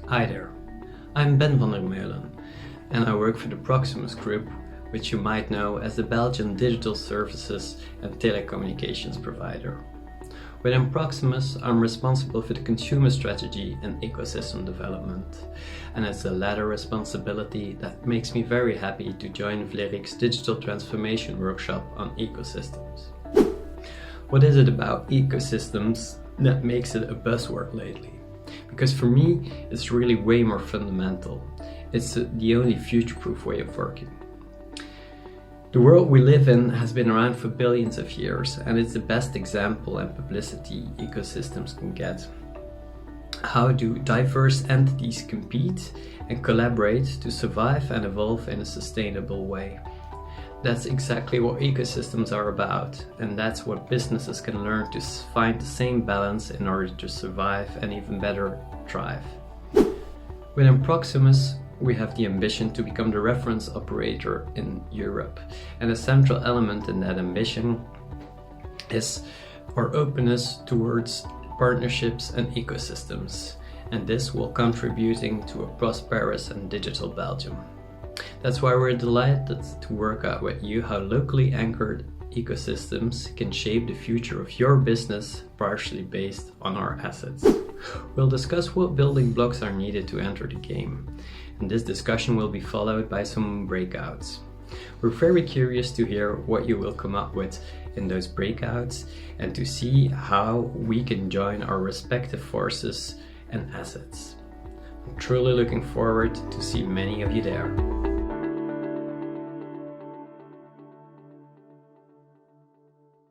Hi there, I'm Ben Vandermeulen and I work for the Proximus Group, which you might know as the Belgian digital services and telecommunications provider. Within Proximus, I'm responsible for the consumer strategy and ecosystem development, and it's the latter responsibility that makes me very happy to join Vlerick's Digital Transformation Workshop on ecosystems. What is it about ecosystems that makes it a buzzword lately? Because for me, it's really way more fundamental. It's the only future-proof way of working. The world we live in has been around for billions of years, and it's the best example and publicity ecosystems can get. How do diverse entities compete and collaborate to survive and evolve in a sustainable way? That's exactly what ecosystems are about, and that's what businesses can learn to find the same balance in order to survive and even better thrive. Within Proximus, we have the ambition to become the reference operator in Europe, and a central element in that ambition is our openness towards partnerships and ecosystems, and this will contributing to a prosperous and digital Belgium. That's why we're delighted to work out with you how locally anchored ecosystems can shape the future of your business, partially based on our assets. We'll discuss what building blocks are needed to enter the game, and this discussion will be followed by some breakouts. We're very curious to hear what you will come up with in those breakouts and to see how we can join our respective forces and assets. I'm truly looking forward to see many of you there.